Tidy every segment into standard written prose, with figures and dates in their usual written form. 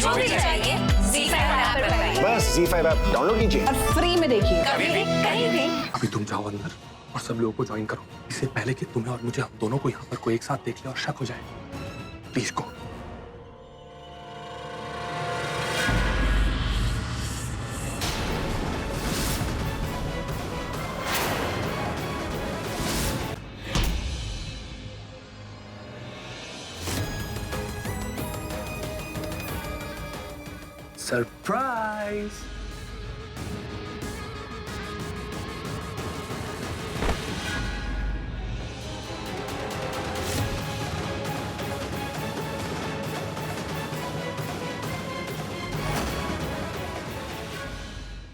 जो भी चाहिए ZEE5 ऐप पर पाइए। बस ZEE5 ऐप डाउनलोड कीजिए और फ्री में देखिए, कभी भी कहीं भी। अभी तुम जाओ अंदर और सब लोगों को ज्वाइन करो, इससे पहले कि तुम्हें और मुझे, हम दोनों को यहाँ पर कोई एक साथ देख ले और शक हो जाए। प्लीज को सरप्राइज।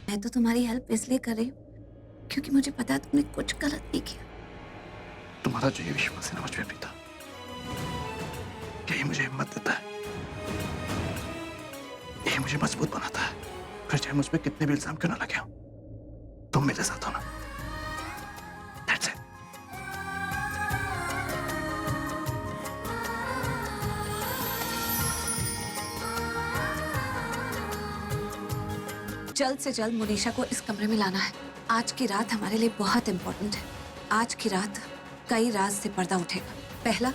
मैं तो तुम्हारी हेल्प इसलिए कर रही हूँ क्योंकि मुझे पता है तुमने कुछ गलत नहीं किया। तुम्हारा जो ये विश्वास है ना मुझ पे भी था, यही मुझे हिम्मत देता है, यही मुझे मजबूत बनाता है। फिर चाहे मुझ पे कितने भी इल्जाम क्यों ना लगे हो, तुम मेरे साथ हो ना। That's it. जल्द से जल्द मुनीशा को इस कमरे में लाना है। आज की रात हमारे लिए बहुत इंपॉर्टेंट है। आज की रात कई राज से पर्दा उठेगा। पहला,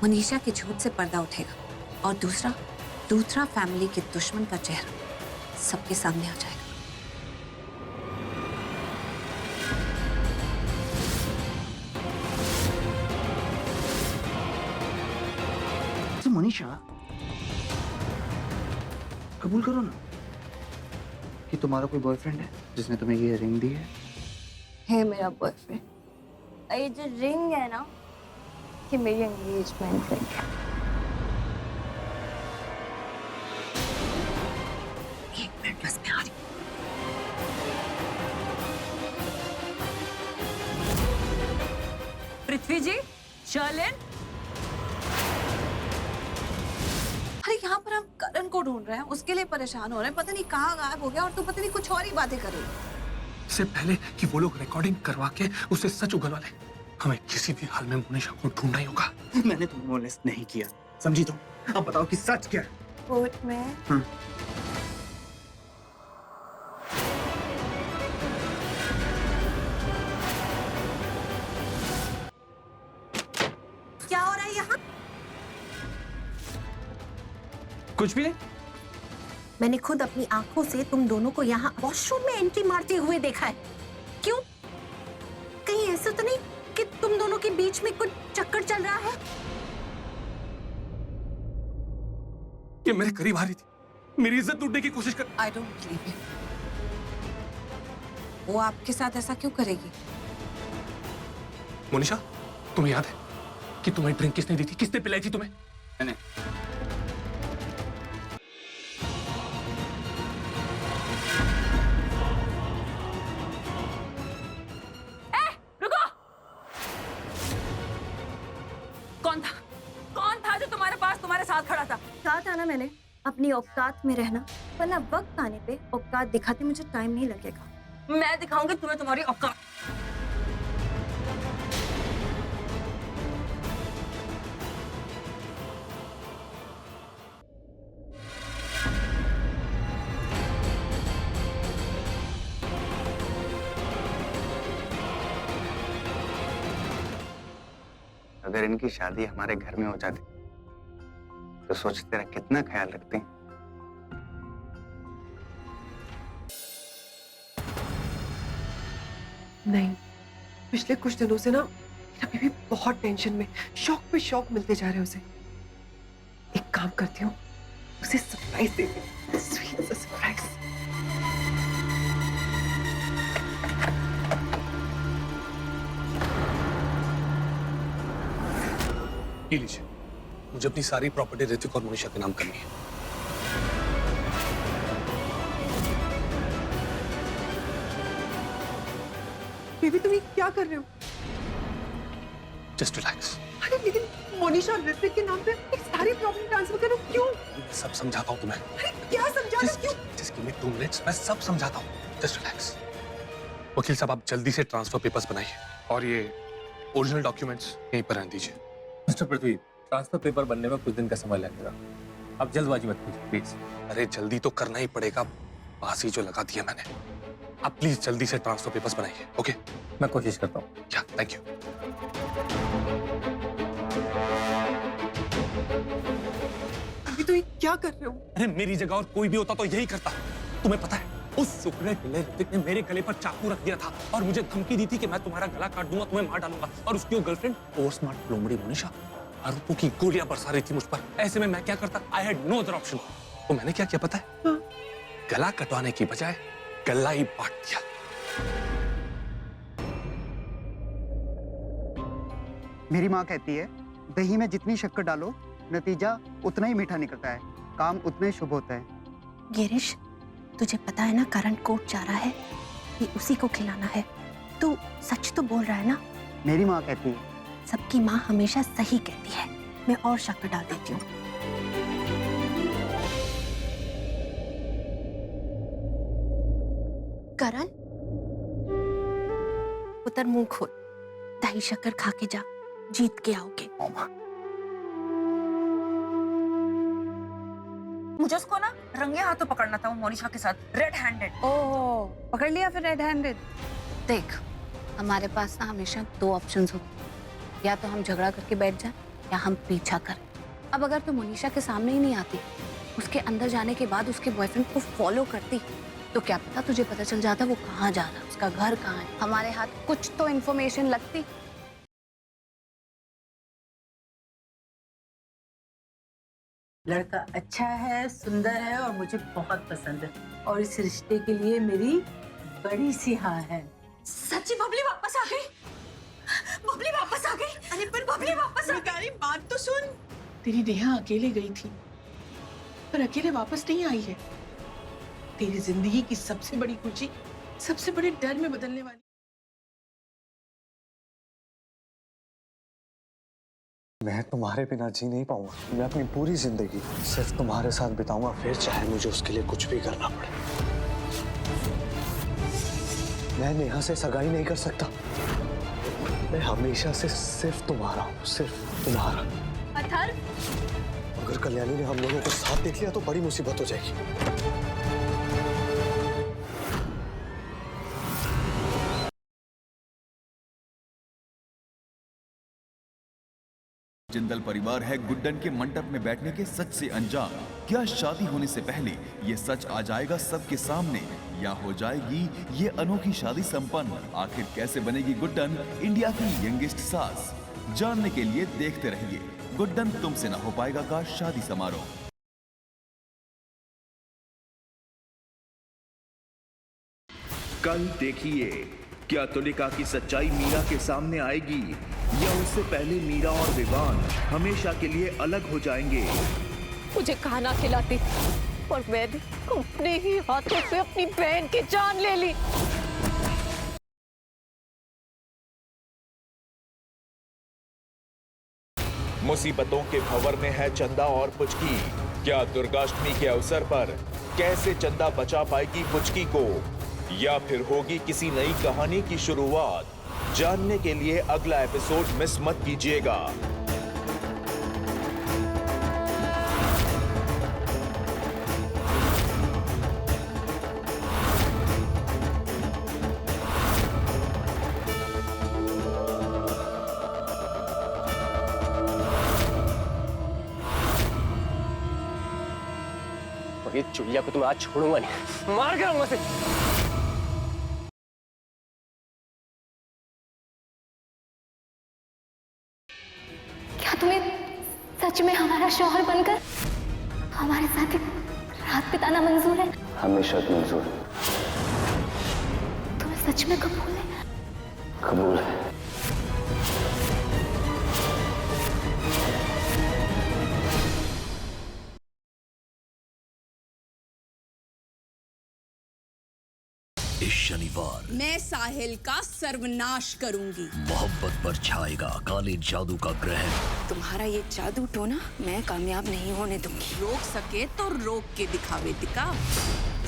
मुनीशा के झूठ से पर्दा उठेगा और दूसरा फैमिली के दुश्मन का चेहरा सबके सामने आ जाएगा। तो मनीषा, कबूल करो ना कि तुम्हारा कोई बॉयफ्रेंड है जिसने तुम्हें ये रिंग दी है। मेरा बॉयफ्रेंड। ये जो रिंग है ना, कि मेरी एंगेजमेंट रिंग है। एक मिनट बस, मैं आ रही हूँ। पृथ्वी जी, शर्लिन, अरे यहाँ पर हम करण को ढूंढ रहे हैं, उसके लिए परेशान हो रहे हैं। पता नहीं कहाँ गायब हो गया और तू पता नहीं कुछ और ही बातें कर रही है। इससे पहले कि वो लोग रिकॉर्डिंग करवा के उसे सच उगलवा ले, हमें किसी भी हाल में मुनीशा को ढूंढना ही होगा। मैंने तुम्हें मोलेस्ट नहीं किया, समझी तुम? अब बताओ कि सच क्या है? कोर्ट में क्या हो रहा है यहाँ? कुछ भी नहीं। मैंने खुद अपनी आंखों से तुम दोनों को यहाँ वॉशरूम में एंट्री मारते हुए देखा है। क्यों? कहीं ऐसा तो नहीं कि तुम दोनों के बीच में कुछ चक्कर चल रहा है? ये मेरे करीब आ रही थी, मेरी इज्जत लूटने की कोशिश कर। I don't believe you. वो आपके साथ ऐसा क्यों करेगी? मोनिशा, तुम्हें याद है कि तुम्हें ड्रिंक किसने दी थी, किसने पिलाई थी तुम्हें? मैंने। रुको। कौन था जो तुम्हारे पास तुम्हारे साथ खड़ा था? कहा था ना मैंने, अपनी औकात में रहना, वरना वक्त आने पे औकात दिखाते मुझे टाइम नहीं लगेगा। मैं दिखाऊंगी तुम्हें तुम्हारी औकात। अगर इनकी शादी हमारे घर में हो जाती तो सोच तेरा कितना ख्याल रखते हैं। नहीं, पिछले कुछ दिनों से ना मेरा बेबी बहुत टेंशन में, शौक पे शौक मिलते जा रहे हैं उसे। एक काम करती हूँ, उसे सरप्राइज देती हूँ, स्वीट सा सरप्राइज। ये लीजिए, मुझे अपनी सारी प्रॉपर्टी ऋतिक और मोनिशा के नाम करनी है। बेबी तुम ये क्या कर रहे हो? Just relax. अरे लेकिन मोनिशा और ऋतिक के नाम पे एक सारी प्रॉपर्टी ट्रांसफर करो, क्यों? मैं सब समझाता हूँ तुम्हें। अरे क्या समझाना, क्यों? Just give me 2 minutes, मैं सब समझाता हूँ। Just relax. वकील साहब, आप जल्दी से ट्रांसफर पेपर्स बनाइए और ये ओरिजिनल डॉक्यूमेंट्स यहीं पर रहने दीजिए। मिस्टर पृथ्वी, ट्रांसफर पेपर बनने में कुछ दिन का समय लगेगा। अब जल्दबाजी मत कीजिए प्लीज। अरे जल्दी तो करना ही पड़ेगा, बासी जो लगा दी है मैंने। आप प्लीज जल्दी से ट्रांसफर पेपर्स बनाइए। ओके, मैं कोशिश करता हूँ। या थैंक यू। अभी तो ये क्या कर रहे हो? अरे मेरी जगह और कोई भी होता तो यही करता। तुम्हें पता है उस सुपने ढिल्ले ऋतिक ने मेरे गले पर चाकू रख दिया था और मुझे धमकी दी थी कि मैं तुम्हारा गला काट दूंगा, तुम्हें मार डालूंगा। और उसकी वो गर्लफ्रेंड ओवर स्मार्ट लोमड़ी मोनिशा आरोपों की गोलियां बरसा रही थी मुझ पर। ऐसे में मैं क्या करता? I had no other option. तो मैंने क्या किया पता है? हाँ। गला कटवाने की बजाय गला ही बांट दिया। मेरी माँ कहती है दही में जितनी शक्कर डालो नतीजा उतना ही मीठा निकलता है, काम उतना ही शुभ होता है। गिरीश, तुझे पता है ना करण कोर्ट जा रहा है, ये उसी को खिलाना है। तू सच तो बोल रहा है ना? मेरी माँ कहती है। सबकी माँ हमेशा सही कहती है। मैं और शक्कर डाल देती हूँ। करण, उतर मुंह खोल, दही शक्कर खा के जा, जीत के आओगे। मुझे उसको ना रंगे हाथों पकड़ना था वो मोनिशा के साथ, रेड हैंडेड। ओह, पकड़ लिया फिर रेड हैंडेड। देख, हमारे पास ना हमेशा दो ऑप्शंस होते हैं, या तो हम झगड़ा करके बैठ जाएं या हम पीछा करें। अब अगर तू मोनिशा के सामने ही नहीं आती, उसके अंदर जाने के बाद उसके बॉयफ्रेंड को फॉलो करती, तो क्या पता तुझे पता चल जाता वो कहाँ जा रहा है, उसका घर कहाँ है। हमारे हाथ कुछ तो इन्फॉर्मेशन लगती। लड़का अच्छा है, सुंदर है और मुझे बहुत पसंद है, और इस रिश्ते के लिए मेरी बड़ी सी हाँ है। सच्ची बबली वापस आ गई? बबली वापस आ गई? अरे पर बबली वापस आ गई? बात तो सुन, तेरी नेहा अकेले गई थी पर अकेले वापस नहीं आई है। तेरी जिंदगी की सबसे बड़ी खुशी सबसे बड़े डर में बदलने वाली। मैं तुम्हारे बिना जी नहीं पाऊंगा। मैं अपनी पूरी जिंदगी सिर्फ तुम्हारे साथ बिताऊंगा, फिर चाहे मुझे उसके लिए कुछ भी करना पड़े। मैं नेहा से सगाई नहीं कर सकता। मैं हमेशा से सिर्फ तुम्हारा हूँ, सिर्फ तुम्हारा। अगर कल्याणी ने हम लोगों को साथ देख लिया तो बड़ी मुसीबत हो जाएगी। जिंदल परिवार है गुड्डन के मंडप में बैठने के सच से अनजान। क्या शादी होने से पहले ये सच आ जाएगा सबके सामने, या हो जाएगी ये अनोखी शादी संपन्न? आखिर कैसे बनेगी गुड्डन इंडिया की यंगेस्ट सास? जानने के लिए देखते रहिए गुड्डन तुमसे ना हो पाएगा का शादी समारोह। कल देखिए क्या तुलिका की सच्चाई मीरा के सामने आएगी, या उससे पहले मीरा और विवान हमेशा के लिए अलग हो जाएंगे। मुझे खाना खिलाती और मैंने अपने ही हाथों से अपनी बहन की जान ले ली। मुसीबतों के भंवर में है चंदा और पुचकी। क्या दुर्गाष्टमी के अवसर पर कैसे चंदा बचा पाएगी पुचकी को, या फिर होगी किसी नई कहानी की शुरुआत? जानने के लिए अगला एपिसोड मिस मत कीजिएगा। और ये चुड़िया को तो मैं आज छोड़ूंगा नहीं, मार कर आऊंगा उसे। क्या तुम्हें सच में हमारा शौहर बनकर हमारे साथ एक रात बिताना मंजूर है? हमेशा मंजूर है। तुम्हें सच में कबूल है? कबूल है। इस शनिवार मैं साहिल का सर्वनाश करूंगी। मोहब्बत पर छाएगा काले जादू का ग्रहण। तुम्हारा ये जादू टोना मैं कामयाब नहीं होने दूंगी। रोक सके तो रोक के दिखावे दिखा।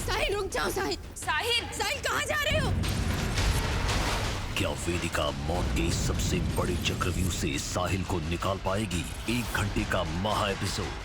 साहिल रुक जाओ। साहिल साहिल साहिल कहाँ जा रहे हो? क्या वेदिका मौत के सबसे बड़े चक्रव्यूह से साहिल को निकाल पाएगी? 1 घंटे का महा एपिसोड